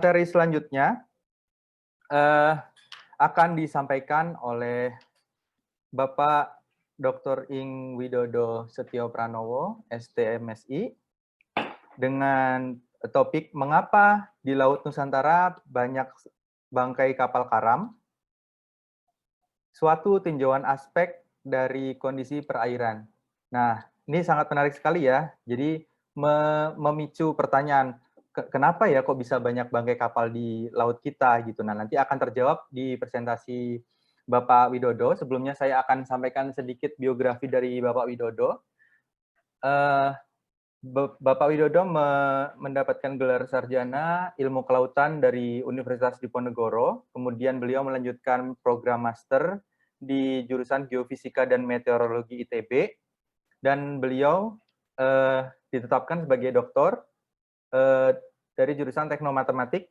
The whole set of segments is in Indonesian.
Materi selanjutnya akan disampaikan oleh Bapak Dr. Ing Widodo Setio Pranowo, STMSI, dengan topik mengapa di Laut Nusantara banyak bangkai kapal karam, suatu tinjauan aspek dari kondisi perairan. Nah, ini sangat menarik sekali ya. Jadi memicu pertanyaan, kenapa ya kok bisa banyak bangkai kapal di laut kita gitu. Nah, nanti akan terjawab di presentasi Bapak Widodo. Sebelumnya saya akan sampaikan sedikit biografi dari Bapak Widodo. Bapak Widodo mendapatkan gelar sarjana ilmu kelautan dari Universitas Diponegoro, kemudian beliau melanjutkan program master di jurusan Geofisika dan Meteorologi ITB, dan beliau ditetapkan sebagai doktor dari jurusan Teknomatematik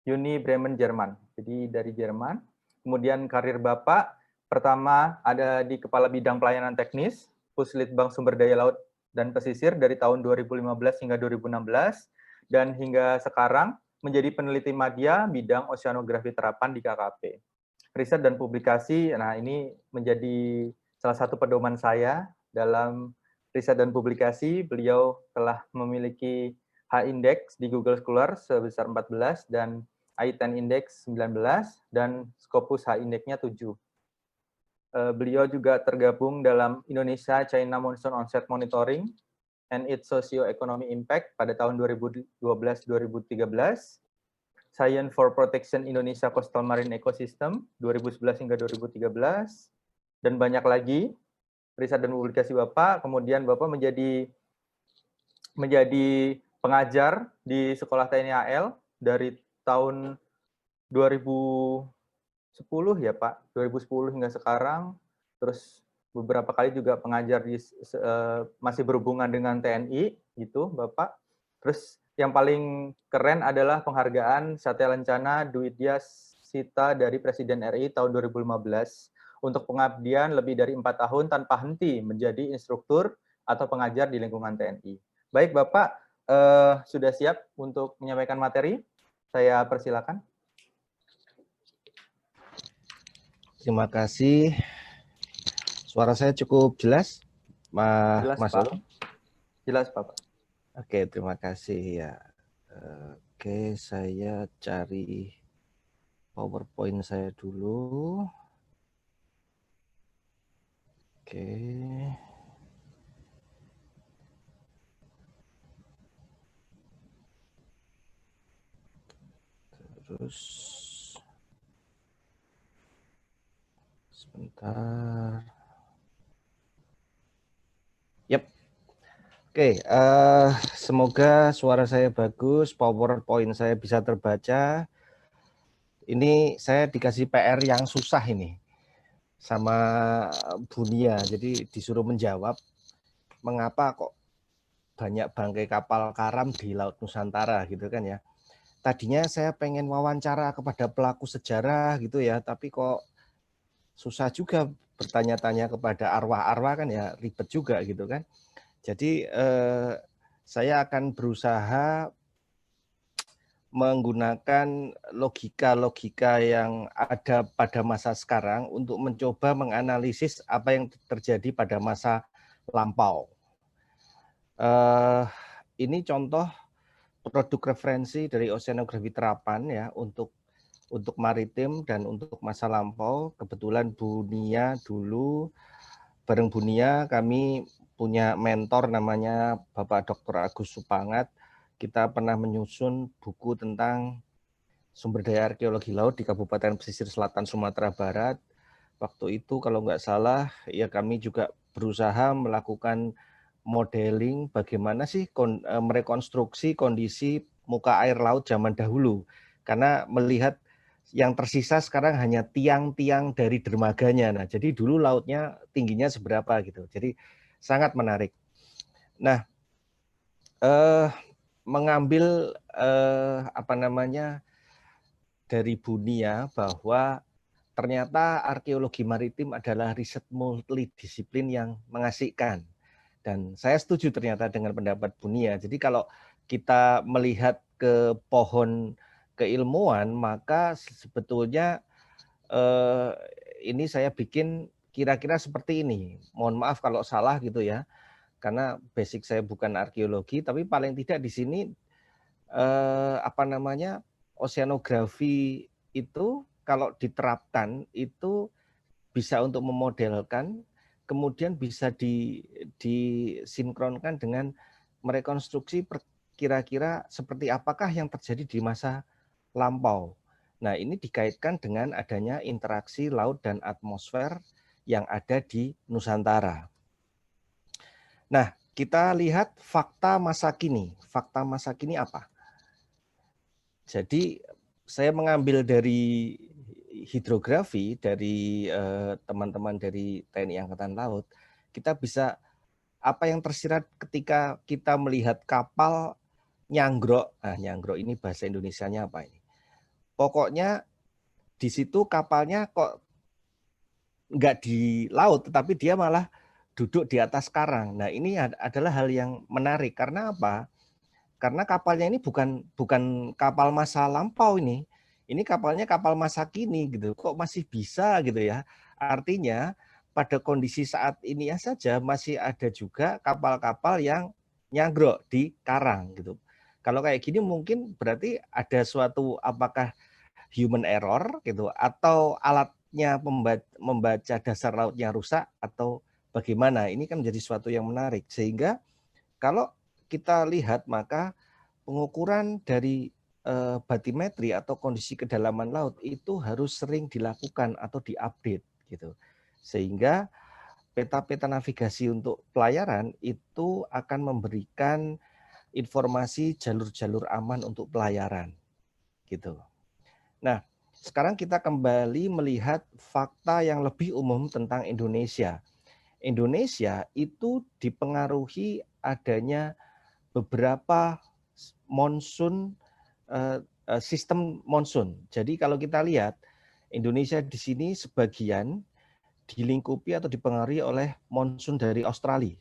Uni Bremen, Jerman. Jadi dari Jerman. Kemudian karir Bapak pertama ada di Kepala Bidang Pelayanan Teknis, Puslitbang Sumber Daya Laut dan Pesisir dari tahun 2015 hingga 2016, dan hingga sekarang menjadi peneliti media bidang oceanografi terapan di KKP. Riset dan publikasi, nah ini menjadi salah satu pedoman saya dalam riset dan publikasi. Beliau telah memiliki H-index di Google Scholar sebesar 14 dan I10 index 19 dan Scopus H-index-nya 7. Beliau juga tergabung dalam Indonesia China Monsoon Onset Monitoring and its Socio-Economic Impact pada tahun 2012-2013, Science for Protection Indonesia Coastal Marine Ecosystem 2011 hingga 2013, dan banyak lagi riset dan publikasi Bapak. Kemudian Bapak menjadi pengajar di Sekolah TNI AL dari tahun 2010 ya Pak, 2010 hingga sekarang. Terus beberapa kali juga pengajar di masih berhubungan dengan TNI gitu Bapak. Terus yang paling keren adalah penghargaan Satya Lencana Duwidya Sita dari Presiden RI tahun 2015 untuk pengabdian lebih dari 4 tahun tanpa henti menjadi instruktur atau pengajar di lingkungan TNI. Baik Bapak, sudah siap untuk menyampaikan materi? Saya persilakan. Terima kasih. Suara saya cukup jelas, Jelas, Mas Pak. Ulum? Jelas, Pak. Oke, terima kasih ya. Oke, saya cari PowerPoint saya dulu. Oke. Terus sebentar. Yap. Oke, semoga suara saya bagus, PowerPoint saya bisa terbaca. Ini saya dikasih PR yang susah ini sama Bunia, jadi disuruh menjawab mengapa kok banyak bangkai kapal karam di Laut Nusantara gitu kan ya. Tadinya saya pengen wawancara kepada pelaku sejarah gitu ya, tapi kok susah juga bertanya-tanya kepada arwah-arwah kan ya, ribet juga gitu kan. Jadi saya akan berusaha menggunakan logika-logika yang ada pada masa sekarang untuk mencoba menganalisis apa yang terjadi pada masa lampau. Ini contoh produk referensi dari oceanografi terapan ya untuk maritim dan untuk masa lampau. Kebetulan Bunia dulu bareng Bunia kami punya mentor namanya Bapak Dr. Agus Supangat. Kita pernah menyusun buku tentang sumber daya arkeologi laut di Kabupaten Pesisir Selatan Sumatera Barat. Waktu itu kalau nggak salah ya kami juga berusaha melakukan modeling bagaimana sih merekonstruksi kondisi muka air laut zaman dahulu. Karena melihat yang tersisa sekarang hanya tiang-tiang dari dermaganya. Nah, jadi dulu lautnya tingginya seberapa gitu. Jadi sangat menarik. Nah, mengambil dari Bunia bahwa ternyata arkeologi maritim adalah riset multidisiplin yang mengasihkan. Dan saya setuju ternyata dengan pendapat Bunia. Jadi kalau kita melihat ke pohon keilmuan, maka sebetulnya ini saya bikin kira-kira seperti ini. Mohon maaf kalau salah gitu ya, karena basic saya bukan arkeologi, tapi paling tidak di sini oceanografi itu kalau diterapkan itu bisa untuk memodelkan, kemudian bisa disinkronkan dengan merekonstruksi kira-kira seperti apakah yang terjadi di masa lampau. Nah, ini dikaitkan dengan adanya interaksi laut dan atmosfer yang ada di Nusantara. Nah, kita lihat fakta masa kini. Fakta masa kini apa? Jadi, saya mengambil dari hidrografi, dari teman-teman dari TNI Angkatan Laut, kita bisa apa yang tersirat ketika kita melihat kapal nyanggrok. Nah, nyanggrok ini bahasa Indonesianya apa ini? Pokoknya di situ kapalnya kok nggak di laut, tetapi dia malah duduk di atas karang. Nah, ini adalah hal yang menarik. Karena apa? Karena kapalnya ini bukan kapal masa lampau ini. Ini kapalnya kapal masa kini gitu. Kok masih bisa gitu ya? Artinya pada kondisi saat ini saja masih ada juga kapal-kapal yang nyanggrok di karang gitu. Kalau kayak gini mungkin berarti ada suatu apakah human error gitu atau alatnya membaca dasar lautnya rusak atau bagaimana. Ini kan menjadi suatu yang menarik sehingga kalau kita lihat maka pengukuran dari batimetri atau kondisi kedalaman laut itu harus sering dilakukan atau diupdate gitu. Sehingga peta-peta navigasi untuk pelayaran itu akan memberikan informasi jalur-jalur aman untuk pelayaran gitu. Nah, sekarang kita kembali melihat fakta yang lebih umum tentang Indonesia. Indonesia itu dipengaruhi adanya beberapa monsun, sistem monsun. Jadi kalau kita lihat, Indonesia di sini sebagian dilingkupi atau dipengaruhi oleh monsun dari Australia.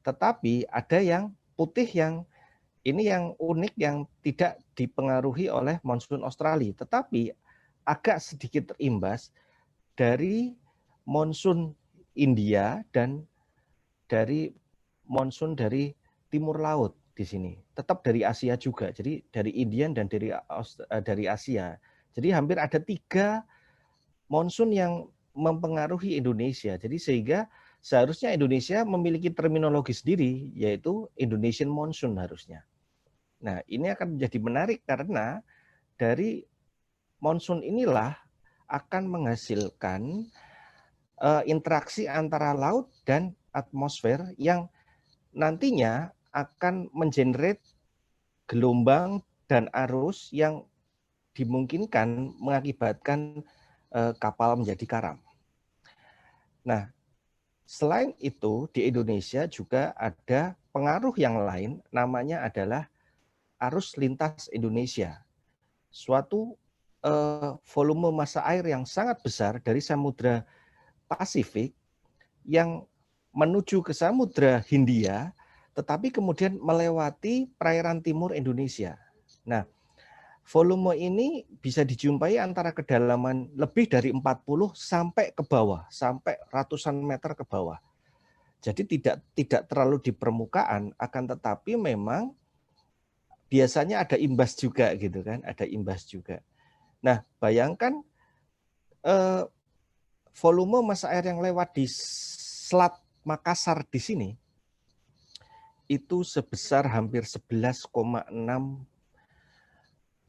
Tetapi ada yang putih yang ini yang unik yang tidak dipengaruhi oleh monsun Australia, tetapi agak sedikit terimbas dari monsun India dan dari monsun dari timur laut di sini. Tetap dari Asia juga. Jadi dari Indian dan dari Asia. Jadi hampir ada 3 monsun yang mempengaruhi Indonesia. Jadi sehingga seharusnya Indonesia memiliki terminologi sendiri yaitu Indonesian monsoon harusnya. Nah, ini akan menjadi menarik karena dari monsun inilah akan menghasilkan interaksi antara laut dan atmosfer yang nantinya akan mengenerate gelombang dan arus yang dimungkinkan mengakibatkan kapal menjadi karam. Nah, selain itu di Indonesia juga ada pengaruh yang lain namanya adalah arus lintas Indonesia. Suatu volume massa air yang sangat besar dari Samudra Pasifik yang menuju ke Samudra Hindia, tetapi kemudian melewati perairan timur Indonesia. Nah, volume ini bisa dijumpai antara kedalaman lebih dari 40 sampai ke bawah, sampai ratusan meter ke bawah. Jadi tidak terlalu di permukaan, akan tetapi memang biasanya ada imbas juga gitu kan, ada imbas juga. Nah, bayangkan volume massa air yang lewat di Selat Makassar di sini itu sebesar hampir 11,6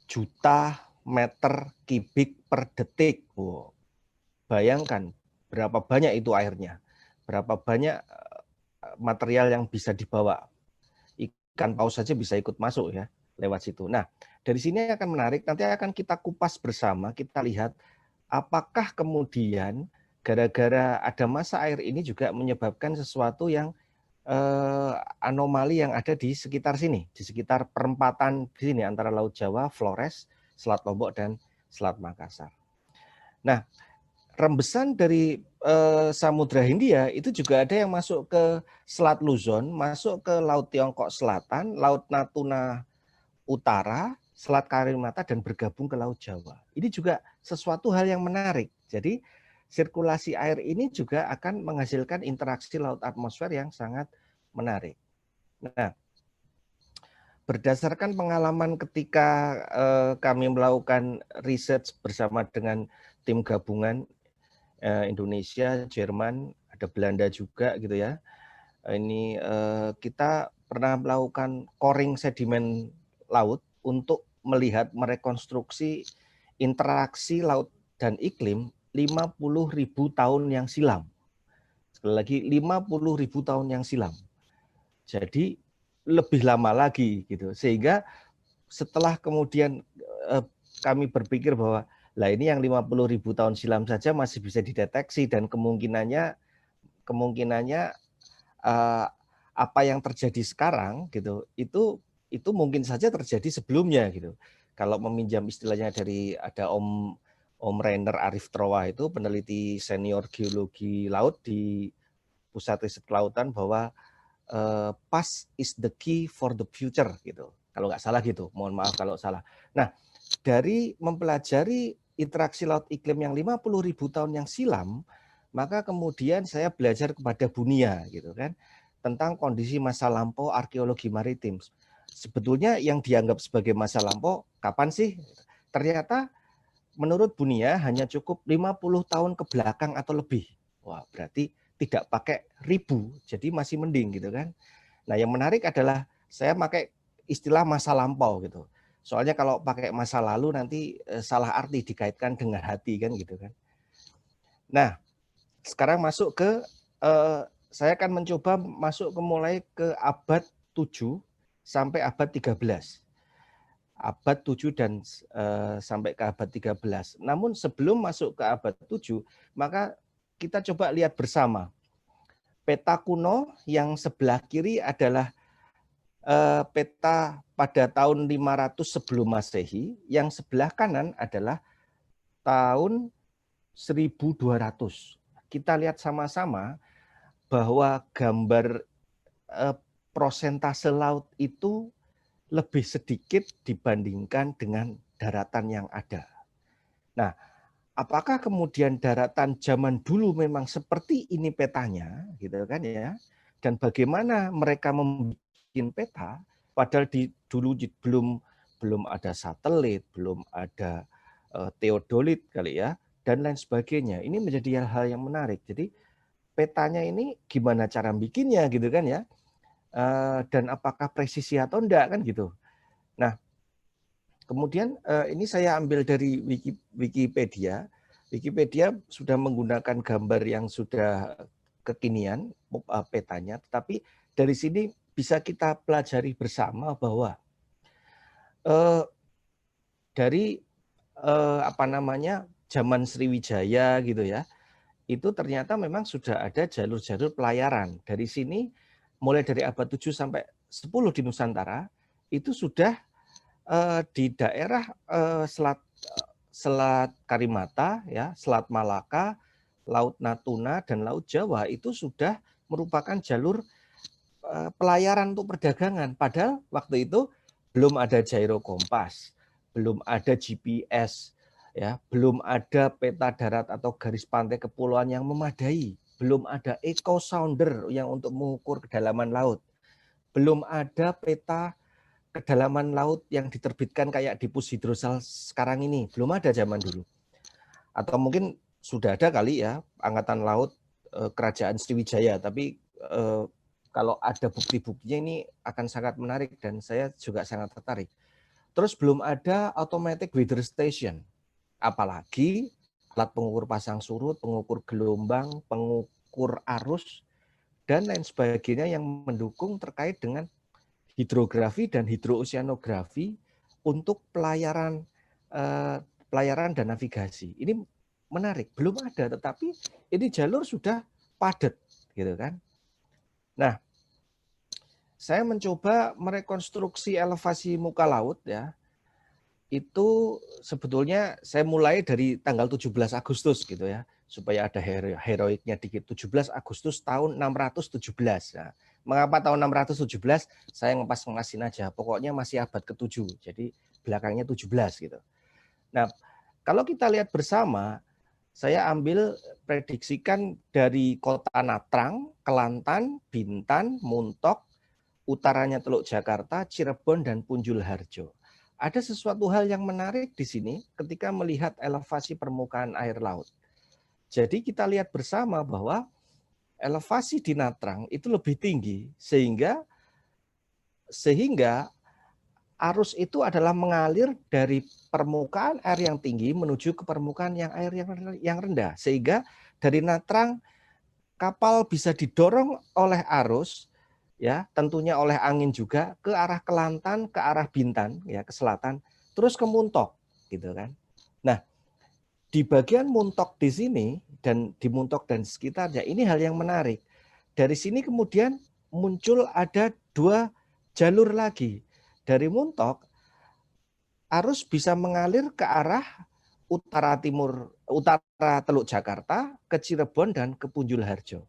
juta meter kubik per detik. Wow. Bayangkan berapa banyak itu airnya, berapa banyak material yang bisa dibawa. Ikan paus saja bisa ikut masuk ya lewat situ. Nah, dari sini akan menarik, nanti akan kita kupas bersama, kita lihat apakah kemudian gara-gara ada massa air ini juga menyebabkan sesuatu yang anomali yang ada di sekitar sini, di sekitar perempatan di sini antara Laut Jawa, Flores, Selat Lombok, dan Selat Makassar. Nah, rembesan dari Samudra Hindia itu juga ada yang masuk ke Selat Luzon, masuk ke Laut Tiongkok Selatan, Laut Natuna Utara, Selat Karimata dan bergabung ke Laut Jawa. Ini juga sesuatu hal yang menarik. Jadi sirkulasi air ini juga akan menghasilkan interaksi laut atmosfer yang sangat menarik. Nah, berdasarkan pengalaman ketika kami melakukan riset bersama dengan tim gabungan Indonesia, Jerman, ada Belanda juga gitu ya. Ini kita pernah melakukan coring sedimen laut untuk melihat merekonstruksi interaksi laut dan iklim 50.000 tahun yang silam. Sekali lagi 50.000 tahun yang silam. Jadi lebih lama lagi gitu. Sehingga setelah kemudian kami berpikir bahwa lah ini yang 50.000 tahun silam saja masih bisa dideteksi dan kemungkinannya apa yang terjadi sekarang gitu itu mungkin saja terjadi sebelumnya gitu. Kalau meminjam istilahnya dari ada Om Rainer Arif Trowa itu peneliti senior geologi laut di Pusat Riset Kelautan bahwa past is the key for the future gitu. Kalau nggak salah gitu. Mohon maaf kalau salah. Nah, dari mempelajari interaksi laut iklim yang 50.000 tahun yang silam, maka kemudian saya belajar kepada Bunia gitu kan tentang kondisi masa lampau arkeologi maritim. Sebetulnya yang dianggap sebagai masa lampau kapan sih? Ternyata menurut Bunia hanya cukup 50 tahun ke belakang atau lebih. Wah, berarti tidak pakai ribu, jadi masih mending gitu kan. Nah, yang menarik adalah saya pakai istilah masa lampau gitu. Soalnya kalau pakai masa lalu nanti salah arti dikaitkan dengan hati kan gitu kan. Nah, sekarang masuk ke saya akan mencoba masuk ke mulai ke abad 7 sampai abad 13. Abad 7 dan sampai ke abad 13. Namun sebelum masuk ke abad 7, maka kita coba lihat bersama. Peta kuno yang sebelah kiri adalah peta pada tahun 500 sebelum Masehi, yang sebelah kanan adalah tahun 1200. Kita lihat sama-sama bahwa gambar prosentase laut itu lebih sedikit dibandingkan dengan daratan yang ada. Nah, apakah kemudian daratan zaman dulu memang seperti ini petanya, gitu kan ya? Dan bagaimana mereka membuat peta, padahal dulu belum ada satelit, belum ada teodolit kali ya, dan lain sebagainya. Ini menjadi hal-hal yang menarik. Jadi petanya ini gimana cara bikinnya gitu kan ya? Dan apakah presisi atau enggak kan gitu. Nah, kemudian ini saya ambil dari Wikipedia. Wikipedia sudah menggunakan gambar yang sudah kekinian petanya, tetapi dari sini bisa kita pelajari bersama bahwa dari zaman Sriwijaya gitu ya, itu ternyata memang sudah ada jalur-jalur pelayaran. Dari sini mulai dari abad 7 sampai 10 di Nusantara itu sudah di daerah Selat Karimata ya, Selat Malaka, Laut Natuna dan Laut Jawa itu sudah merupakan jalur pelayaran untuk perdagangan. Padahal waktu itu belum ada gyro kompas, belum ada GPS, ya, belum ada peta darat atau garis pantai kepulauan yang memadai, belum ada echo sounder yang untuk mengukur kedalaman laut, belum ada peta kedalaman laut yang diterbitkan kayak di Pushydrosal sekarang ini, belum ada zaman dulu. Atau mungkin sudah ada kali ya Angkatan Laut Kerajaan Sriwijaya, tapi kalau ada bukti-buktinya ini akan sangat menarik dan saya juga sangat tertarik. Terus belum ada automatic weather station, apalagi alat pengukur pasang surut, pengukur gelombang, pengukur arus, dan lain sebagainya yang mendukung terkait dengan hidrografi dan hidrooceanografi untuk pelayaran dan navigasi. Ini menarik, belum ada, tetapi ini jalur sudah padat, gitu kan. Nah, saya mencoba merekonstruksi elevasi muka laut ya. Itu sebetulnya saya mulai dari tanggal 17 Agustus gitu ya, supaya ada heroiknya dikit. 17 Agustus tahun 617. Nah, mengapa tahun 617? Saya ngelasin aja. Pokoknya masih abad ke-7. Jadi belakangnya 17 gitu. Nah, kalau kita lihat bersama, saya ambil prediksikan dari kota Natrang, Kelantan, Bintan, Muntok, utaranya Teluk Jakarta, Cirebon, dan Punjul Harjo. Ada sesuatu hal yang menarik di sini ketika melihat elevasi permukaan air laut. Jadi kita lihat bersama bahwa elevasi di Natrang itu lebih tinggi, sehingga arus itu adalah mengalir dari permukaan air yang tinggi menuju ke permukaan air yang rendah, sehingga dari Natrang kapal bisa didorong oleh arus, ya tentunya oleh angin juga, ke arah Kelantan, ke arah Bintan, ya ke selatan, terus ke Muntok, gitu kan. Nah, di bagian Muntok di sini dan di Muntok dan sekitarnya ini hal yang menarik. Dari sini kemudian muncul ada 2 jalur lagi. Dari Muntok arus bisa mengalir ke arah utara Teluk Jakarta, ke Cirebon dan ke Punjul Harjo.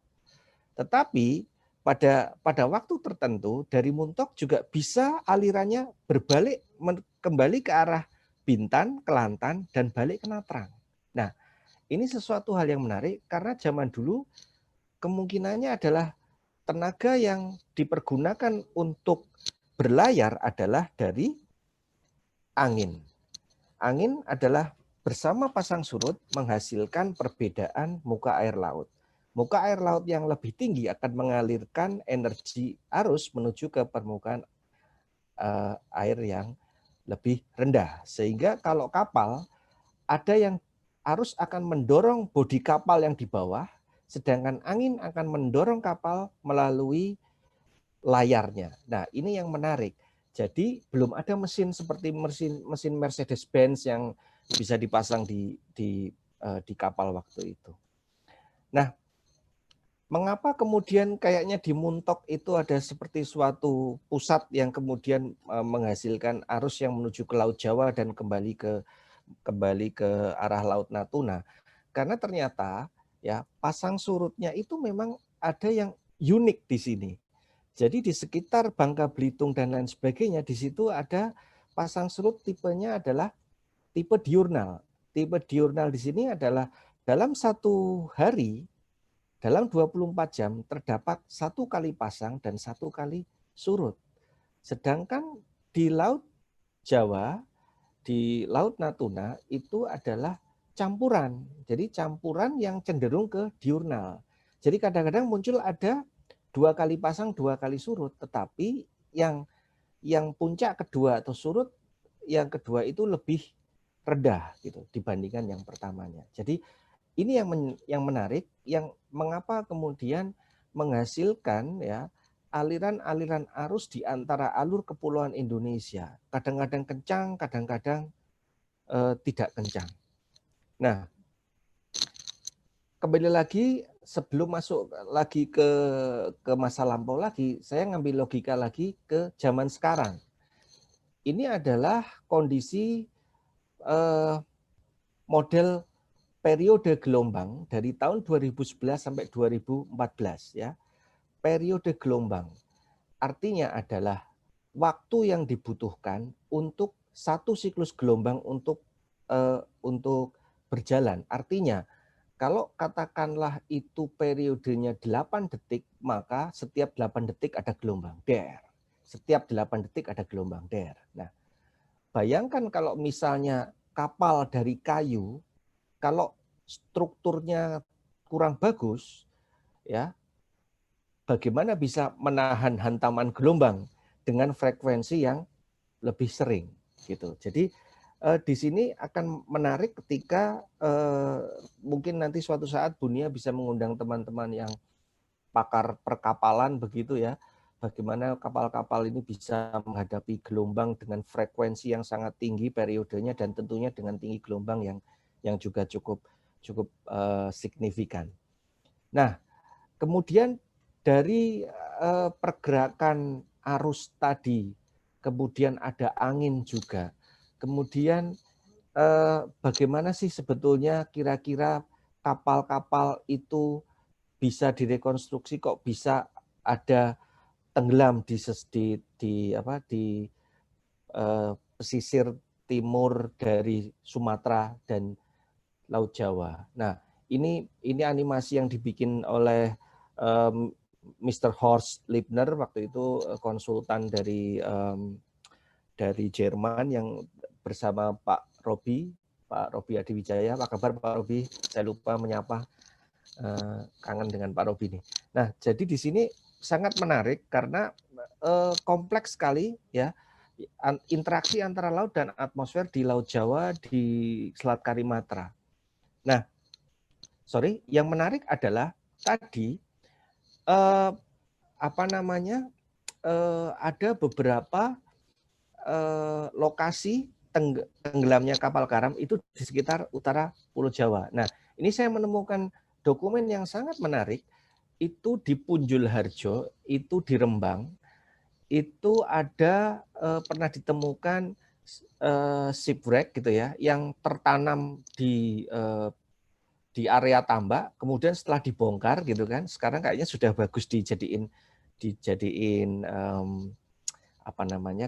Tetapi pada waktu tertentu dari Muntok juga bisa alirannya berbalik kembali ke arah Bintan, Kelantan, dan balik ke Natrang. Nah, ini sesuatu hal yang menarik karena zaman dulu kemungkinannya adalah tenaga yang dipergunakan untuk berlayar adalah dari angin. Angin adalah bersama pasang surut menghasilkan perbedaan muka air laut. Muka air laut yang lebih tinggi akan mengalirkan energi arus menuju ke permukaan air yang lebih rendah. Sehingga kalau kapal, ada yang arus akan mendorong bodi kapal yang di bawah, sedangkan angin akan mendorong kapal melalui layarnya. Nah, ini yang menarik. Jadi belum ada mesin seperti mesin Mercedes-Benz yang bisa dipasang di kapal waktu itu. Nah, mengapa kemudian kayaknya di Muntok itu ada seperti suatu pusat yang kemudian menghasilkan arus yang menuju ke Laut Jawa dan kembali ke arah Laut Natuna? Karena ternyata ya pasang surutnya itu memang ada yang unik di sini. Jadi di sekitar Bangka Belitung dan lain sebagainya, di situ ada pasang surut tipenya adalah tipe diurnal. Tipe diurnal di sini adalah dalam satu hari, dalam 24 jam terdapat 1 kali pasang dan 1 kali surut. Sedangkan di Laut Jawa, di Laut Natuna itu adalah campuran. Jadi campuran yang cenderung ke diurnal. Jadi kadang-kadang muncul ada 2 kali pasang, 2 kali surut, tetapi yang puncak kedua atau surut yang kedua itu lebih rendah gitu dibandingkan yang pertamanya. Jadi ini yang menarik, yang mengapa kemudian menghasilkan ya aliran-aliran arus di antara alur kepulauan Indonesia. Kadang-kadang kencang, kadang-kadang tidak kencang. Nah, kembali lagi sebelum masuk lagi ke masa lampau lagi, saya ngambil logika lagi ke zaman sekarang. Ini adalah kondisi model periode gelombang dari tahun 2011 sampai 2014 ya. Periode gelombang artinya adalah waktu yang dibutuhkan untuk satu siklus gelombang untuk berjalan. Artinya kalau katakanlah itu periodenya 8 detik, maka setiap 8 detik ada gelombang der. Setiap 8 detik ada gelombang der. Nah, bayangkan kalau misalnya kapal dari kayu, kalau strukturnya kurang bagus, ya, bagaimana bisa menahan hantaman gelombang dengan frekuensi yang lebih sering, gitu. Jadi di sini akan menarik ketika mungkin nanti suatu saat Bunia bisa mengundang teman-teman yang pakar perkapalan begitu ya, bagaimana kapal-kapal ini bisa menghadapi gelombang dengan frekuensi yang sangat tinggi periodenya dan tentunya dengan tinggi gelombang yang juga cukup signifikan. Nah, kemudian dari pergerakan arus tadi, kemudian ada angin juga. Kemudian bagaimana sih sebetulnya kira-kira kapal-kapal itu bisa direkonstruksi kok bisa ada tenggelam di pesisir timur dari Sumatera dan Laut Jawa. Nah, ini animasi yang dibikin oleh Mr. Horst Liebner, waktu itu konsultan dari Jerman yang bersama Pak Robi Adiwijaya. Apa kabar Pak Robi? Saya lupa menyapa, kangen dengan Pak Robi nih. Nah, jadi di sini sangat menarik karena kompleks sekali ya, interaksi antara laut dan atmosfer di Laut Jawa, di Selat Karimatra. Nah, yang menarik adalah tadi ada beberapa lokasi tenggelamnya kapal karam itu di sekitar utara Pulau Jawa. Nah, ini saya menemukan dokumen yang sangat menarik, itu di Punjul Harjo, itu di Rembang, itu ada pernah ditemukan shipwreck gitu ya, yang tertanam di area tambak, kemudian setelah dibongkar gitu kan, sekarang kayaknya sudah bagus dijadiin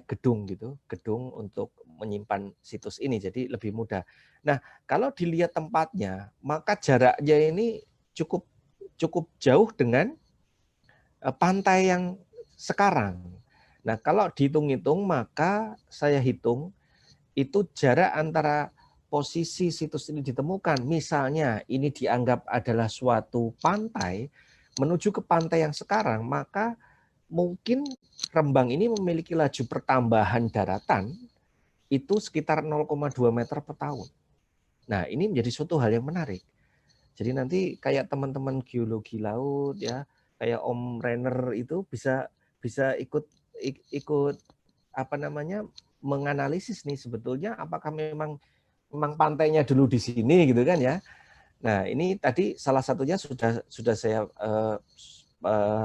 gedung untuk menyimpan situs ini, jadi lebih mudah. Nah, kalau dilihat tempatnya, maka jaraknya ini cukup jauh dengan pantai yang sekarang. Nah, kalau dihitung-hitung, maka saya hitung itu jarak antara posisi situs ini ditemukan, misalnya ini dianggap adalah suatu pantai, menuju ke pantai yang sekarang, maka mungkin Rembang ini memiliki laju pertambahan daratan itu sekitar 0,2 meter per tahun. Nah, ini menjadi suatu hal yang menarik. Jadi nanti kayak teman-teman geologi laut ya, kayak Om Renner itu bisa ikut menganalisis nih sebetulnya apakah memang pantainya dulu di sini gitu kan ya. Nah, ini tadi salah satunya sudah saya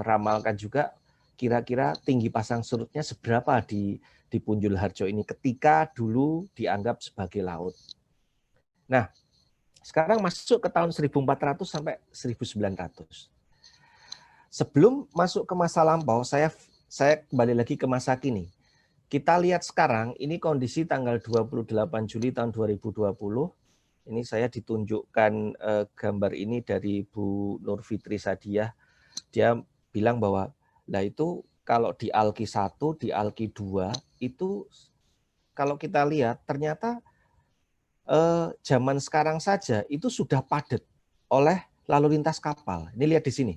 ramalkan juga, kira-kira tinggi pasang surutnya seberapa di Punjul Harjo ini ketika dulu dianggap sebagai laut. Nah, sekarang masuk ke tahun 1400 sampai 1900. Sebelum masuk ke masa lampau, saya kembali lagi ke masa kini. Kita lihat sekarang, ini kondisi tanggal 28 Juli tahun 2020. Ini saya ditunjukkan gambar ini dari Bu Nur Fitri Sadiah. Dia bilang bahwa, lah itu kalau di Alki 1, di Alki 2, itu kalau kita lihat ternyata zaman sekarang saja itu sudah padat oleh lalu lintas kapal. Ini lihat di sini.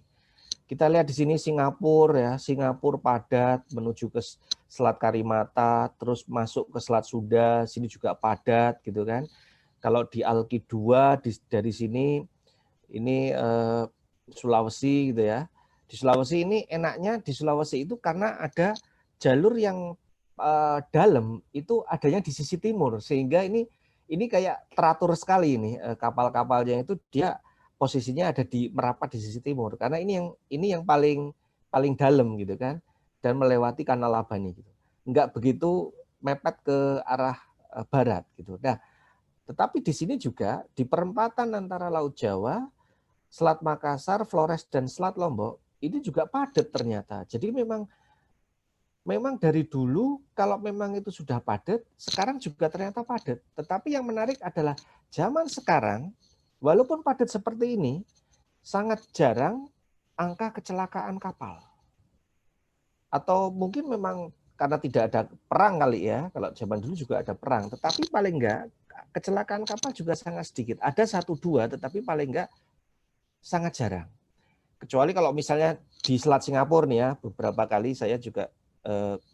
Kita lihat di sini Singapura ya, Singapura padat menuju ke Selat Karimata, terus masuk ke Selat Sunda, sini juga padat gitu kan. Kalau di Alki 2 dari sini ini Sulawesi gitu ya. Di Sulawesi ini enaknya di Sulawesi itu karena ada jalur yang dalam itu adanya di sisi timur, sehingga ini kayak teratur sekali ini kapal-kapalnya itu dia posisinya ada di merapat di sisi timur karena ini yang paling dalam gitu kan, dan melewati Kanal Labani gitu. Enggak begitu mepet ke arah barat gitu. Nah, tetapi di sini juga di perempatan antara Laut Jawa, Selat Makassar, Flores dan Selat Lombok ini juga padat ternyata. Jadi memang dari dulu kalau memang itu sudah padat, sekarang juga ternyata padat. Tetapi yang menarik adalah zaman sekarang, walaupun padat seperti ini, sangat jarang angka kecelakaan kapal. Atau mungkin memang karena tidak ada perang kali ya, kalau zaman dulu juga ada perang. Tetapi paling enggak, kecelakaan kapal juga sangat sedikit. Ada 1-2, tetapi paling enggak sangat jarang. Kecuali kalau misalnya di Selat Singapura nih ya, beberapa kali saya juga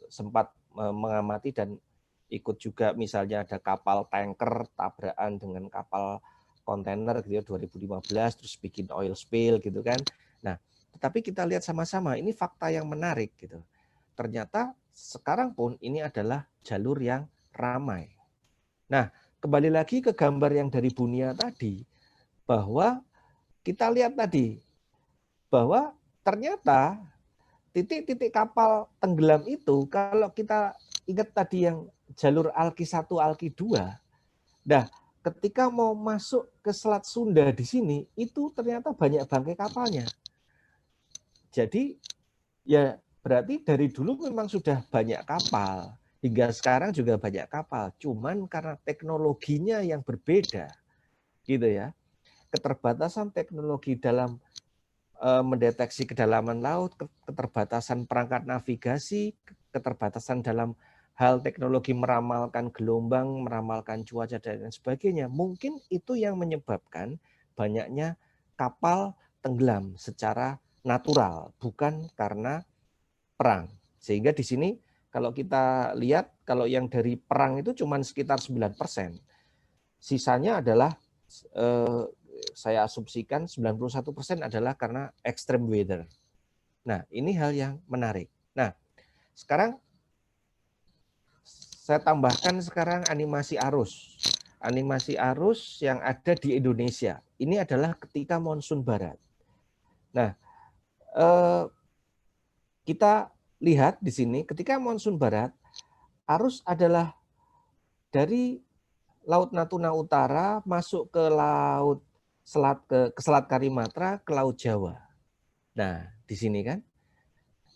sempat mengamati dan ikut juga, misalnya ada kapal tanker tabrakan dengan kapal kontainer gitu ya 2015, terus bikin oil spill gitu kan. Nah, tetapi kita lihat sama-sama, ini fakta yang menarik gitu. Ternyata sekarang pun ini adalah jalur yang ramai. Nah, kembali lagi ke gambar yang dari Bunia tadi, bahwa kita lihat tadi bahwa ternyata titik-titik kapal tenggelam itu, kalau kita ingat tadi yang jalur Alki 1, Alki 2, nah ketika mau masuk ke Selat Sunda di sini, itu ternyata banyak bangkai kapalnya. Jadi ya berarti dari dulu memang sudah banyak kapal Hingga sekarang juga banyak kapal, cuman karena teknologinya yang berbeda, gitu ya. Keterbatasan teknologi dalam mendeteksi kedalaman laut, keterbatasan perangkat navigasi, keterbatasan dalam hal teknologi meramalkan gelombang, meramalkan cuaca dan lain sebagainya. Mungkin itu yang menyebabkan banyaknya kapal tenggelam secara natural, bukan karena perang. Sehingga di sini kalau kita lihat, kalau yang dari perang itu cuma sekitar 9%. Sisanya adalah saya asumsikan 91% adalah karena extreme weather. Nah, ini hal yang menarik. Nah, sekarang saya tambahkan sekarang animasi arus. Animasi arus yang ada di Indonesia. Ini adalah ketika monsun barat. Nah, kita lihat di sini ketika monsun barat, arus adalah dari Laut Natuna Utara masuk ke laut ke Selat Kalimantan, ke Laut Jawa. Nah, di sini kan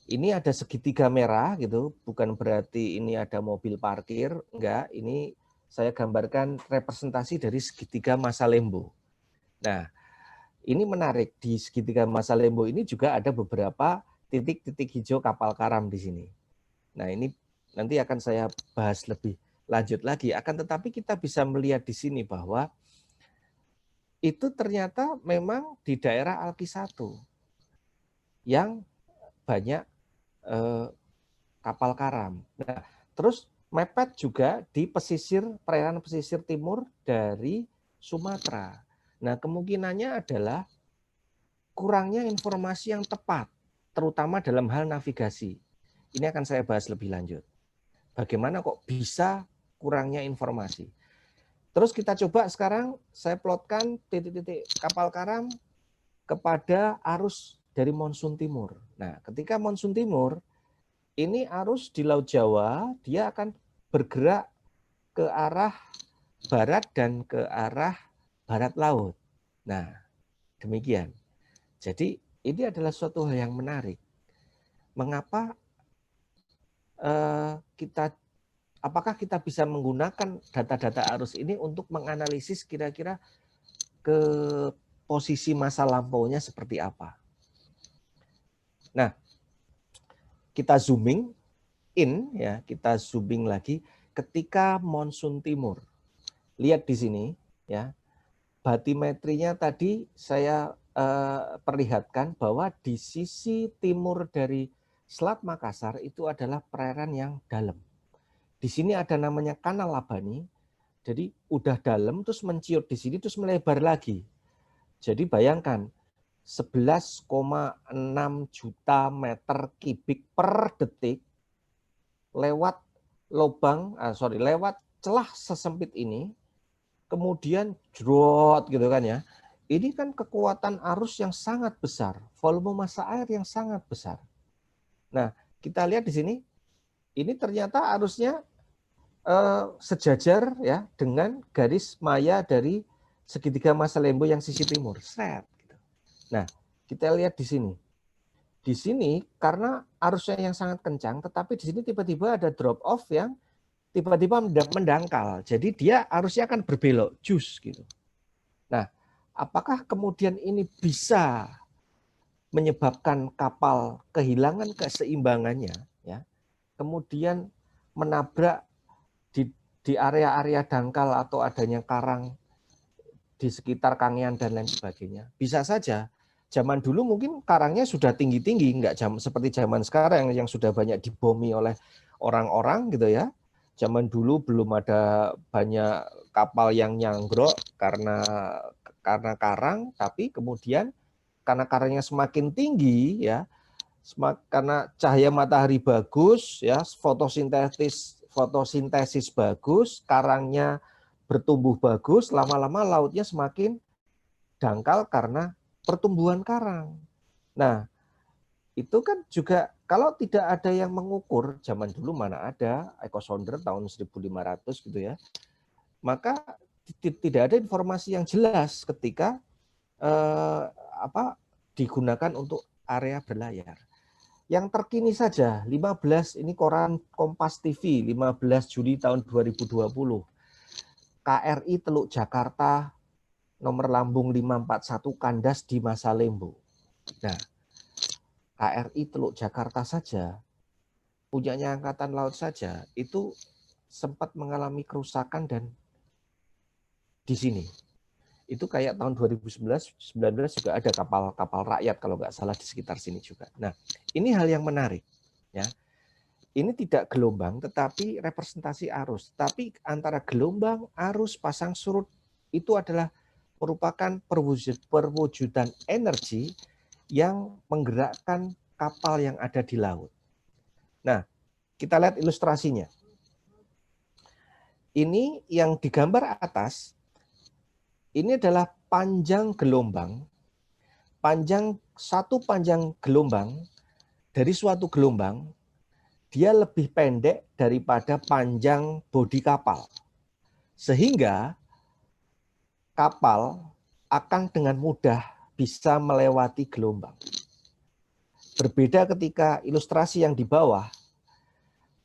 ini ada segitiga merah gitu, bukan berarti ini ada mobil parkir, enggak, ini saya gambarkan representasi dari segitiga Masa Lembo. Nah, ini menarik, di segitiga Masa Lembo ini juga ada beberapa titik-titik hijau kapal karam di sini. Nah, ini nanti akan saya bahas lebih lanjut lagi, akan tetapi kita bisa melihat di sini bahwa itu ternyata memang di daerah Alki-1 yang banyak kapal karam. Nah, terus mepet juga di perairan pesisir timur dari Sumatera. Nah, kemungkinannya adalah kurangnya informasi yang tepat, terutama dalam hal navigasi. Ini akan saya bahas lebih lanjut. Bagaimana kok bisa kurangnya informasi. Terus kita coba sekarang saya plotkan titik-titik kapal karam kepada arus dari monsun timur. Nah, ketika monsun timur, ini arus di Laut Jawa, dia akan bergerak ke arah barat dan ke arah barat laut. Nah, demikian. Jadi ini adalah suatu hal yang menarik. Mengapa apakah kita bisa menggunakan data-data arus ini untuk menganalisis kira-kira ke posisi masa lampaunya seperti apa? Nah, kita zooming in ya, kita zooming lagi ketika monsun timur. Lihat di sini ya. Batimetrinya tadi saya perlihatkan bahwa di sisi timur dari Selat Makassar itu adalah perairan yang dalam. Di sini ada namanya Kanal Labani. Jadi udah dalam terus menciut di sini terus melebar lagi. Jadi bayangkan 11,6 juta meter kubik per detik lewat lewat celah sesempit ini, kemudian jrot gitu kan ya. Ini kan kekuatan arus yang sangat besar, volume massa air yang sangat besar. Nah, kita lihat di sini, ini ternyata arusnya sejajar ya dengan garis maya dari segitiga Masa Lembo yang sisi timur. Set. Nah, kita lihat di sini. Di sini karena arusnya yang sangat kencang, tetapi di sini tiba-tiba ada drop off yang tiba-tiba mendangkal. Jadi dia arusnya akan berbelok, jus gitu. Nah, apakah kemudian ini bisa menyebabkan kapal kehilangan keseimbangannya, ya, kemudian menabrak di area-area dangkal atau adanya karang di sekitar Kangean dan lain sebagainya? Bisa saja. Zaman dulu mungkin karangnya sudah tinggi-tinggi, nggak seperti zaman sekarang yang sudah banyak dibomi oleh orang-orang gitu ya. Zaman dulu belum ada banyak kapal yang nyanggrok karena karang, tapi kemudian karena karangnya semakin tinggi ya, karena cahaya matahari bagus ya, fotosintesis bagus, karangnya bertumbuh bagus, lama-lama lautnya semakin dangkal karena pertumbuhan karang. Nah, itu kan juga kalau tidak ada yang mengukur, zaman dulu mana ada ecosounder tahun 1500 gitu ya, maka tidak ada informasi yang jelas ketika digunakan untuk area berlayar. Yang terkini saja, 15 ini koran Kompas TV, 15 Juli tahun 2020. KRI Teluk Jakarta nomor lambung 541 kandas di Masalembo. Nah, KRI Teluk Jakarta saja, punyanya Angkatan Laut saja, itu sempat mengalami kerusakan dan di sini. Itu kayak tahun 2019 juga ada kapal-kapal rakyat kalau nggak salah di sekitar sini juga. Nah, ini hal yang menarik. Ya. Ini tidak gelombang, tetapi representasi arus. Tapi antara gelombang, arus, pasang surut itu adalah merupakan perwujudan energi yang menggerakkan kapal yang ada di laut. Nah, kita lihat ilustrasinya. Ini yang digambar atas, ini adalah panjang gelombang, satu panjang gelombang dari suatu gelombang, dia lebih pendek daripada panjang bodi kapal. Sehingga kapal akan dengan mudah bisa melewati gelombang. Berbeda ketika ilustrasi yang di bawah,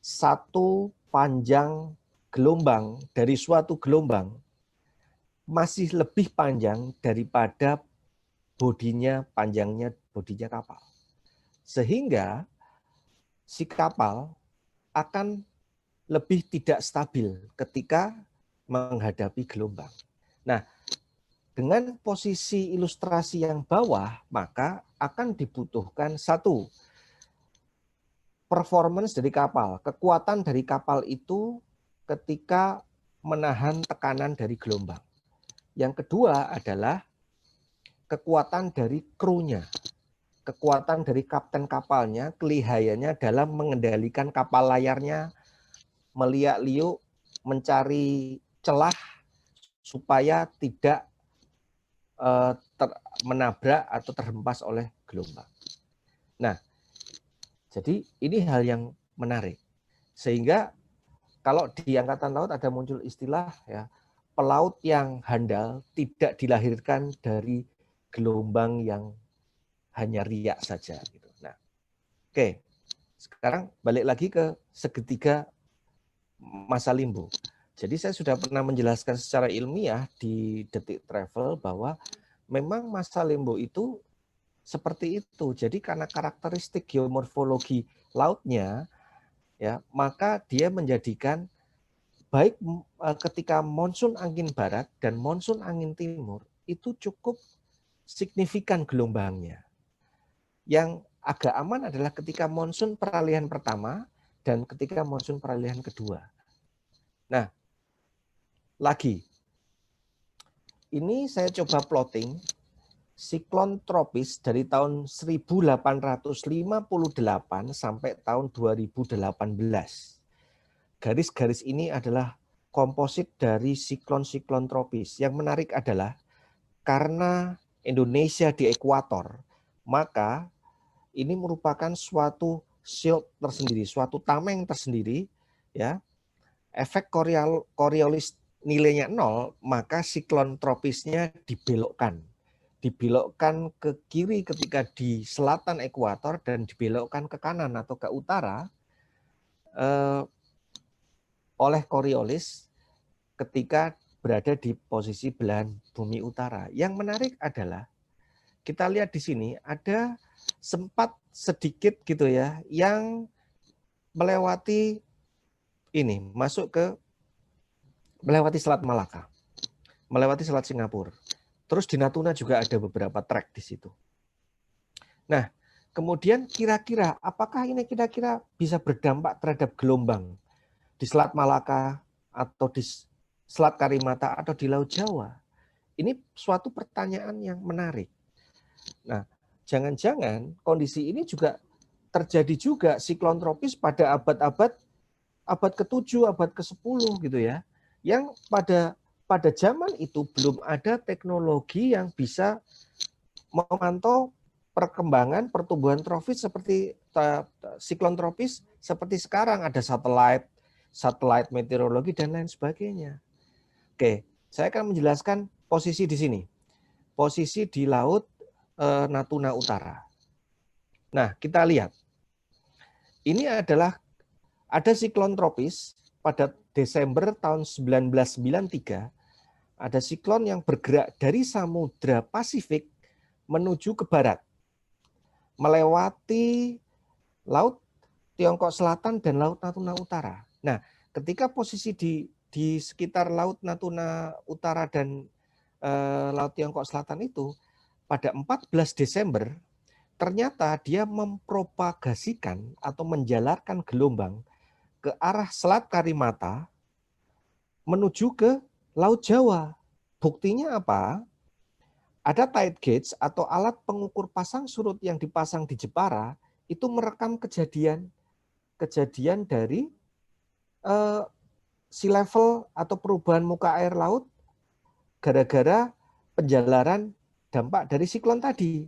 satu panjang gelombang dari suatu gelombang masih lebih panjang daripada panjangnya bodinya kapal. Sehingga si kapal akan lebih tidak stabil ketika menghadapi gelombang. Nah, dengan posisi ilustrasi yang bawah, maka akan dibutuhkan satu, performance dari kapal, kekuatan dari kapal itu ketika menahan tekanan dari gelombang. Yang kedua adalah kekuatan dari krunya, kekuatan dari kapten kapalnya, kelihayannya dalam mengendalikan kapal layarnya, meliak-liuk, mencari celah supaya tidak menabrak atau terhempas oleh gelombang. Nah, jadi ini hal yang menarik. Sehingga kalau di Angkatan Laut ada muncul istilah ya, pelaut yang handal tidak dilahirkan dari gelombang yang hanya riak saja. Gitu. Nah, oke. Sekarang balik lagi ke segitiga Masalimbo. Jadi saya sudah pernah menjelaskan secara ilmiah di Detik Travel bahwa memang Masalimbo itu seperti itu. Jadi karena karakteristik geomorfologi lautnya, ya, maka dia menjadikan baik ketika monsun angin barat dan monsun angin timur itu cukup signifikan gelombangnya. Yang agak aman adalah ketika monsun peralihan pertama dan ketika monsun peralihan kedua. Nah, lagi, ini saya coba plotting siklon tropis dari tahun 1858 sampai tahun 2018. Garis-garis ini adalah komposit dari siklon-siklon tropis. Yang menarik adalah karena Indonesia di ekuator, maka ini merupakan suatu shield tersendiri, suatu tameng tersendiri, ya. Efek Coriolis nilainya 0, maka siklon tropisnya dibelokkan ke kiri ketika di selatan ekuator dan dibelokkan ke kanan atau ke utara oleh Coriolis ketika berada di posisi belahan bumi utara. Yang menarik adalah kita lihat di sini ada sempat sedikit gitu ya yang melewati ini melewati Selat Malaka, melewati Selat Singapura. Terus di Natuna juga ada beberapa trek di situ. Nah, kemudian kira-kira apakah ini kira-kira bisa berdampak terhadap gelombang di Selat Malaka atau di Selat Karimata atau di Laut Jawa? Ini suatu pertanyaan yang menarik. Nah, jangan-jangan kondisi ini juga terjadi juga siklon tropis pada abad ke-7, abad ke-10 gitu ya. Yang pada zaman itu belum ada teknologi yang bisa memantau perkembangan pertumbuhan tropis seperti siklon tropis seperti sekarang ada satelit meteorologi dan lain sebagainya. Oke, saya akan menjelaskan posisi di sini. Posisi di laut Natuna Utara. Nah, kita lihat. ini adalah ada siklon tropis pada Desember tahun 1993, ada siklon yang bergerak dari Samudra Pasifik menuju ke barat, melewati Laut Tiongkok Selatan dan Laut Natuna Utara. Nah, ketika posisi di sekitar Laut Natuna Utara dan Laut Tiongkok Selatan itu, pada 14 Desember, ternyata dia mempropagasikan atau menjalarkan gelombang ke arah Selat Karimata menuju ke Laut Jawa. Buktinya apa? Ada tide gauge atau alat pengukur pasang surut yang dipasang di Jepara itu merekam kejadian dari sea level atau perubahan muka air laut gara-gara penjalaran dampak dari siklon tadi.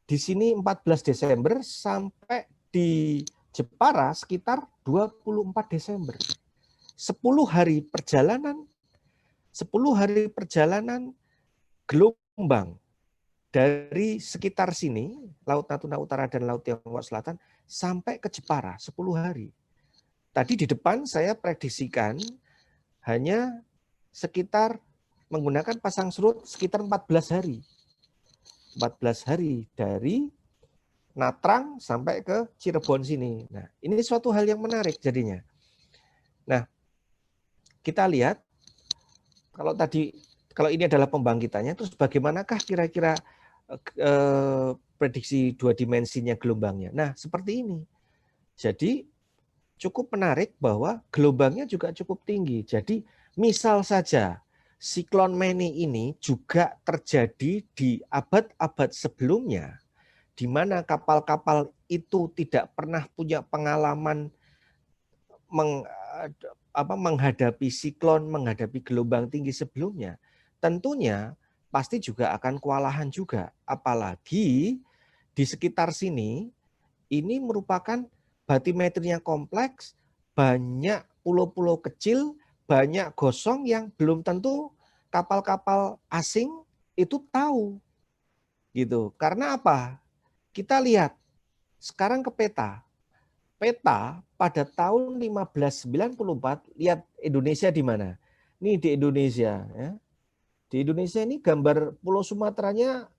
Di sini 14 Desember sampai di Jepara sekitar 24 Desember. 10 hari perjalanan gelombang dari sekitar sini, Laut Natuna Utara dan Laut Tiongkok Selatan, sampai ke Jepara 10 hari. Tadi di depan saya prediksikan hanya sekitar menggunakan pasang surut sekitar 14 hari. 14 hari dari Natrang sampai ke Cirebon sini. Nah, ini suatu hal yang menarik jadinya. Nah, kita lihat kalau ini adalah pembangkitannya, terus bagaimanakah kira-kira prediksi dua dimensinya gelombangnya? Nah, seperti ini. Jadi cukup menarik bahwa gelombangnya juga cukup tinggi. Jadi misal saja siklon Meni ini juga terjadi di abad-abad sebelumnya, di mana kapal-kapal itu tidak pernah punya pengalaman menghadapi siklon, menghadapi gelombang tinggi sebelumnya, tentunya pasti juga akan kewalahan juga. Apalagi di sekitar sini, ini merupakan batimetrinya kompleks, banyak pulau-pulau kecil, banyak gosong yang belum tentu kapal-kapal asing itu tahu. Gitu. Karena apa? Kita lihat sekarang ke peta. Peta pada tahun 1594, lihat Indonesia di mana? Ini di Indonesia. Ya. Di Indonesia ini gambar Pulau Sumateranya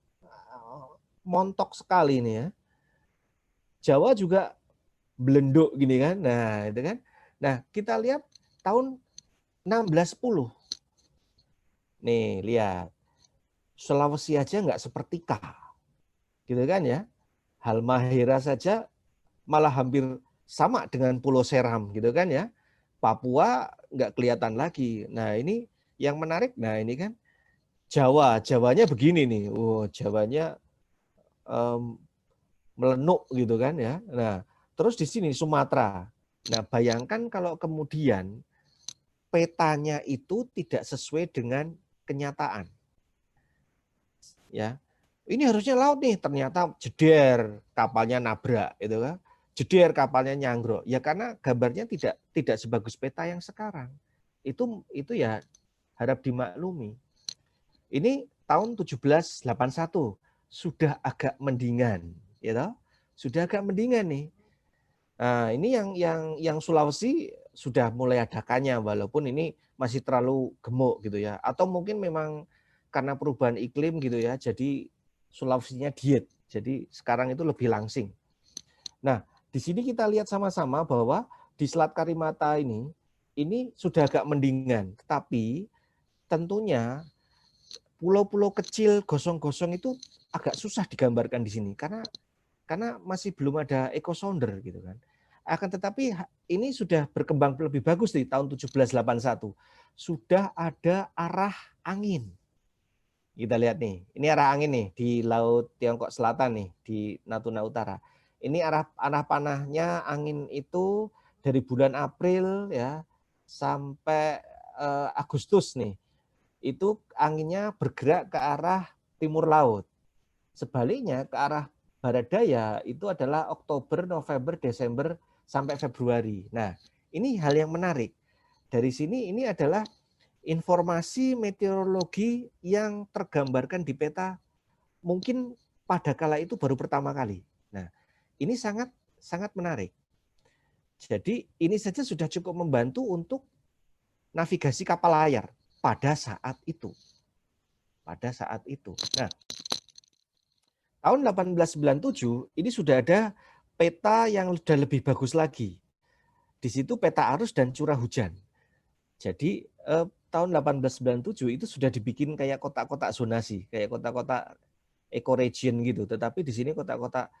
montok sekali nih ya. Jawa juga belenduk gini kan. Nah, itu kan. Nah, kita lihat tahun 1610. Nih, lihat. Sulawesi aja nggak seperti K. Gitu kan ya. Halmahera saja malah hampir sama dengan Pulau Seram gitu kan ya. Papua nggak kelihatan lagi. Nah, ini yang menarik. Nah, ini kan Jawanya begini nih. Oh, Jawanya melenuk gitu kan ya. Nah, terus di sini Sumatera. Nah, bayangkan kalau kemudian petanya itu tidak sesuai dengan kenyataan. Ya. Ini harusnya laut nih, ternyata jeder kapalnya nabrak gitu kan. Jeder kapalnya nyanggrok. Ya karena gambarnya tidak sebagus peta yang sekarang. Itu ya harap dimaklumi. Ini tahun 1781 sudah agak mendingan, ya, sudah agak mendingan nih. Nah, ini yang Sulawesi sudah mulai adakannya, walaupun ini masih terlalu gemuk gitu ya. Atau mungkin memang karena perubahan iklim gitu ya, jadi Sulawesinya diet. Jadi sekarang itu lebih langsing. Nah, di sini kita lihat sama-sama bahwa di Selat Karimata ini sudah agak mendingan. Tetapi tentunya pulau-pulau kecil gosong-gosong itu agak susah digambarkan di sini karena masih belum ada echo sounder gitu kan. Akan tetapi ini sudah berkembang lebih bagus di tahun 1781. Sudah ada arah angin. Kita lihat nih, ini arah angin nih di Laut Tiongkok Selatan nih, di Natuna Utara. Ini arah panahnya angin itu dari bulan April ya sampai Agustus nih. Itu anginnya bergerak ke arah timur laut. Sebaliknya ke arah barat daya itu adalah Oktober, November, Desember sampai Februari. Nah, ini hal yang menarik. Dari sini ini adalah informasi meteorologi yang tergambarkan di peta mungkin pada kala itu baru pertama kali. Nah, ini sangat sangat menarik. Jadi ini saja sudah cukup membantu untuk navigasi kapal layar pada saat itu. Pada saat itu. Nah, tahun 1897 ini sudah ada peta yang sudah lebih bagus lagi. Di situ peta arus dan curah hujan. Jadi tahun 1897 itu sudah dibikin kayak kotak-kotak zonasi, kayak kotak-kotak ecoregion gitu. Tetapi di sini kotak-kotak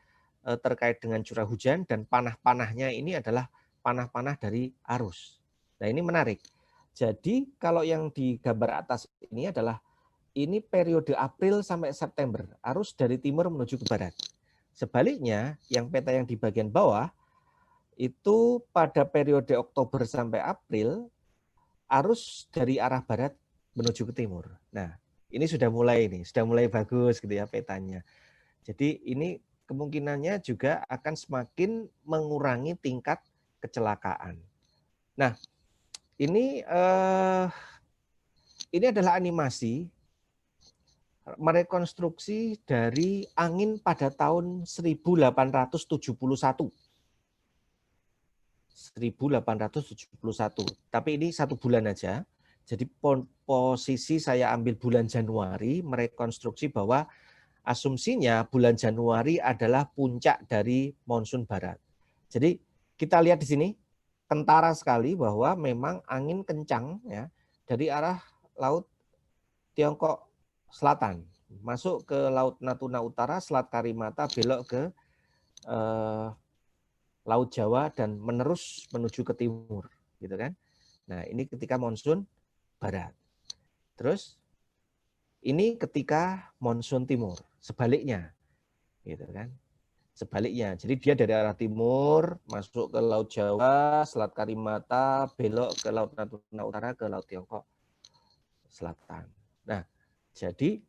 terkait dengan curah hujan dan panah-panahnya ini adalah panah-panah dari arus. Nah, ini menarik. Jadi kalau yang di gambar atas ini adalah ini periode April sampai September, arus dari timur menuju ke barat. Sebaliknya, yang peta yang di bagian bawah, itu pada periode Oktober sampai April, arus dari arah barat menuju ke timur. Nah, ini sudah mulai bagus gitu ya petanya. Jadi ini kemungkinannya juga akan semakin mengurangi tingkat kecelakaan. Nah, ini adalah animasi merekonstruksi dari angin pada tahun 1871. 1871. Tapi ini 1 bulan aja. Jadi posisi saya ambil bulan Januari, merekonstruksi bahwa asumsinya bulan Januari adalah puncak dari monsun barat. Jadi kita lihat di sini kentara sekali bahwa memang angin kencang ya dari arah laut Tiongkok Selatan, masuk ke Laut Natuna Utara, Selat Karimata, belok ke Laut Jawa dan menerus menuju ke timur, gitu kan? Nah, ini ketika monsun barat. Terus ini ketika monsun timur, sebaliknya, gitu kan? Sebaliknya, jadi dia dari arah timur masuk ke Laut Jawa, Selat Karimata, belok ke Laut Natuna Utara, ke Laut Tiongkok Selatan. Nah, jadi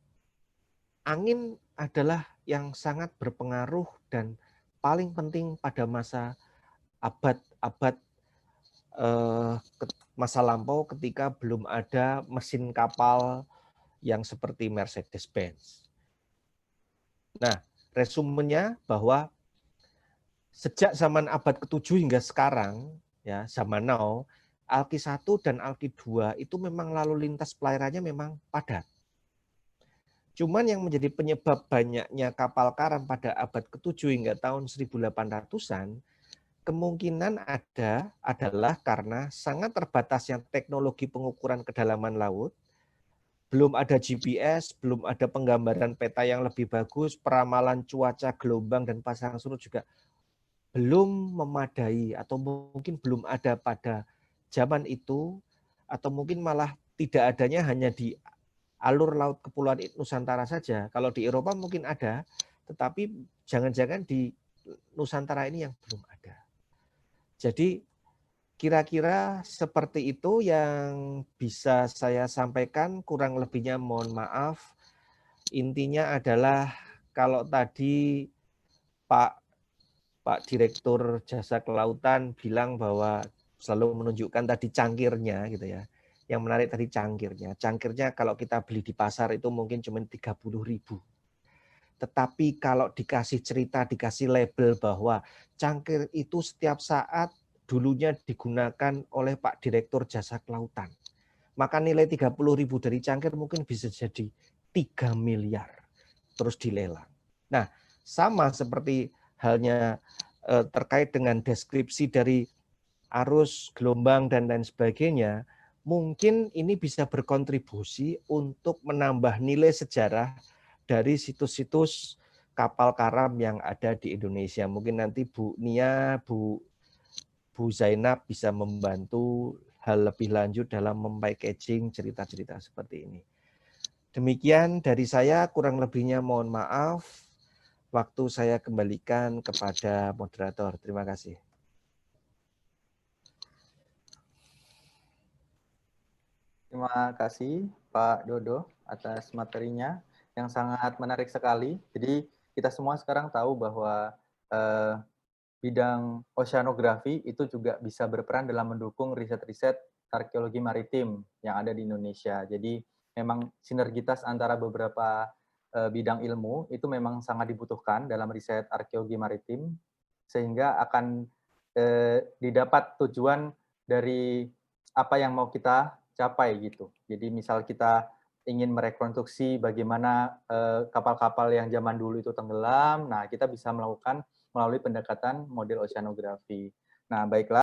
angin adalah yang sangat berpengaruh dan paling penting pada abad-abad masa lampau ketika belum ada mesin kapal yang seperti Mercedes-Benz. Nah, resumenya bahwa sejak zaman abad ke-7 hingga sekarang, ya zaman now, Alki 1 dan Alki 2 itu memang lalu lintas pelayarannya memang padat. Cuman yang menjadi penyebab banyaknya kapal karam pada abad ke-7 hingga tahun 1800-an, kemungkinan adalah karena sangat terbatasnya teknologi pengukuran kedalaman laut, belum ada GPS, belum ada penggambaran peta yang lebih bagus, peramalan cuaca, gelombang, dan pasang surut juga belum memadai atau mungkin belum ada pada zaman itu, atau mungkin malah tidak adanya hanya di alur laut Kepulauan Nusantara saja. Kalau di Eropa mungkin ada, tetapi jangan-jangan di Nusantara ini yang belum ada. Jadi kira-kira seperti itu yang bisa saya sampaikan, kurang lebihnya mohon maaf. Intinya adalah kalau tadi Pak Direktur Jasa Kelautan bilang bahwa selalu menunjukkan tadi cangkirnya gitu ya. Yang menarik tadi cangkirnya. Cangkirnya kalau kita beli di pasar itu mungkin cuma 30.000. Tetapi kalau dikasih cerita, dikasih label bahwa cangkir itu setiap saat dulunya digunakan oleh Pak Direktur Jasa Kelautan, maka nilai 30.000 dari cangkir mungkin bisa jadi 3 miliar terus dilelang. Nah, sama seperti halnya terkait dengan deskripsi dari arus, gelombang, dan lain sebagainya, mungkin ini bisa berkontribusi untuk menambah nilai sejarah dari situs-situs kapal karam yang ada di Indonesia. Mungkin nanti Bu Nia, Bu Zainab bisa membantu hal lebih lanjut dalam mempackaging cerita-cerita seperti ini. Demikian dari saya, kurang lebihnya mohon maaf. Waktu saya kembalikan kepada moderator. Terima kasih. Terima kasih Pak Dodo atas materinya yang sangat menarik sekali. Jadi kita semua sekarang tahu bahwa bidang oceanografi itu juga bisa berperan dalam mendukung riset-riset arkeologi maritim yang ada di Indonesia. Jadi memang sinergitas antara beberapa bidang ilmu itu memang sangat dibutuhkan dalam riset arkeologi maritim. sehingga akan didapat tujuan dari apa yang mau kita capai gitu. Jadi misal kita ingin merekonstruksi bagaimana kapal-kapal yang zaman dulu itu tenggelam, nah kita bisa melakukan melalui pendekatan model oceanografi. Nah, baiklah.